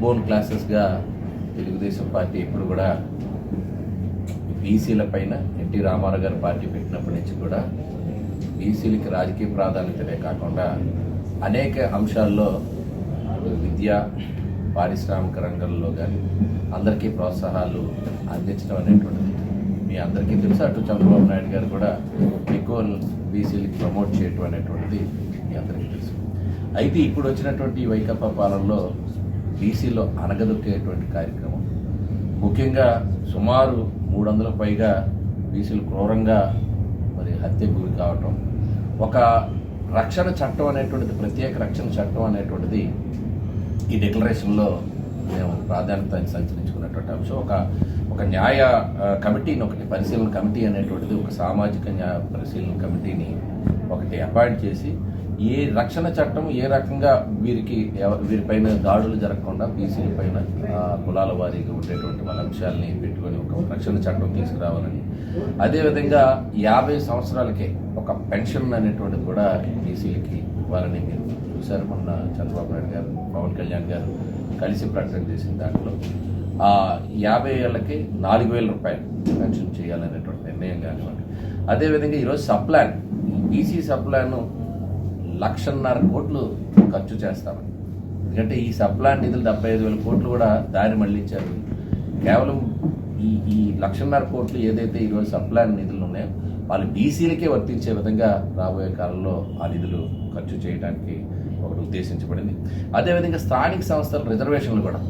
Bone క్లాసెస్గా Telugu Desam party ఎప్పుడు కూడా బీసీల పైన ఎన్టీ రామారావు గారు పార్టీ పెట్టినప్పటి నుంచి కూడా బీసీలకి రాజకీయ ప్రాధాన్యతనే కాకుండా అనేక అంశాల్లో విద్య పారిశ్రామిక రంగంలో కానీ అందరికీ ప్రోత్సాహాలు అందించడం అనేటువంటిది మీ అందరికీ తెలుసు. అటు చంద్రబాబు నాయుడు గారు కూడా ఎక్కువ బీసీలకి ప్రమోట్ చేయటం అనేటువంటిది మీ అందరికీ తెలుసు. అయితే ఇప్పుడు వచ్చినటువంటి వైకాపా పాలనలో బీసీలో అనగదొక్కేటువంటి కార్యక్రమం, ముఖ్యంగా సుమారు 300 పైగా బీసీలు క్రూరంగా మరి హత్యకు గురి కావటం, ఒక రక్షణ చట్టం అనేటువంటిది, ప్రత్యేక రక్షణ చట్టం అనేటువంటిది ఈ డిక్లరేషన్లో మేము ప్రాధాన్యత సంచరించుకున్నటువంటి అంశం. ఒక న్యాయ కమిటీని, ఒకటి పరిశీలన కమిటీ అనేటువంటిది, ఒక సామాజిక న్యాయ పరిశీలన కమిటీని ఒకటి అపాయింట్ చేసి ఏ రక్షణ చట్టం ఏ రకంగా వీరిపైన దాడులు జరగకుండా బీసీల పైన కులాల వారీగా ఉండేటువంటి వాళ్ళ అంశాలని పెట్టుకొని ఒక రక్షణ చట్టం తీసుకురావాలని, అదేవిధంగా 50 సంవత్సరాలకే ఒక పెన్షన్ అనేటువంటిది కూడా బీసీలకి ఇవ్వాలని మీరు చూశారు. మొన్న చంద్రబాబు నాయుడు గారు, పవన్ కళ్యాణ్ గారు కలిసి ప్రకటన చేసిన దాంట్లో 50 ఏళ్ళకి 4,000 రూపాయలు పెన్షన్ చేయాలనేటువంటి నిర్ణయం కానివ్వండి. అదేవిధంగా ఈరోజు సప్లాన్, బీసీ సప్లాన్ 1,50,000 కోట్లు ఖర్చు చేస్తామని. ఎందుకంటే ఈ సప్లాన్ నిధులు 75,000 కోట్లు కూడా దారి మళ్లించారు. కేవలం ఈ 1,50,000 కోట్లు ఏదైతే ఈరోజు సప్లాన్ నిధులు ఉన్నాయో వాళ్ళు బీసీలకే వర్తించే విధంగా రాబోయే కాలంలో ఆ నిధులు ఖర్చు చేయడానికి ఒకటి ఉద్దేశించబడింది. అదేవిధంగా స్థానిక సంస్థల రిజర్వేషన్లు కూడా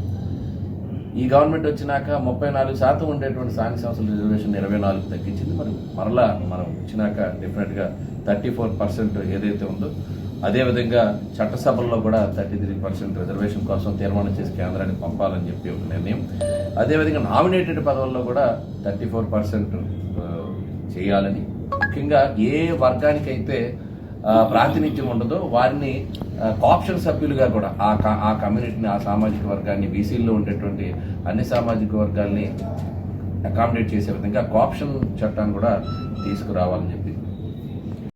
ఈ గవర్నమెంట్ వచ్చినాక 34% ఉండేటువంటి స్థానిక సంస్థల రిజర్వేషన్ 24 తగ్గించింది. మరలా మనం వచ్చినాక డెఫినెట్గా 34% ఏదైతే ఉందో, అదేవిధంగా చట్టసభల్లో కూడా 33% రిజర్వేషన్ కోసం తీర్మానం చేసి కేంద్రానికి పంపాలని చెప్పి ఒక నిర్ణయం. అదేవిధంగా నామినేటెడ్ పదవుల్లో కూడా 34% చేయాలని, ముఖ్యంగా ఏ వర్గానికైతే ప్రాతినిధ్యం ఉండదో వారిని కాప్షన్ సభ్యులుగా కూడా ఆ కమ్యూనిటీని, ఆ సామాజిక వర్గాన్ని, బీసీల్లో ఉండేటువంటి అన్ని సామాజిక వర్గాల్ని అకామిడేట్ చేసే విధంగా కాప్షన్ చట్టాన్ని కూడా తీసుకురావాలని చెప్పి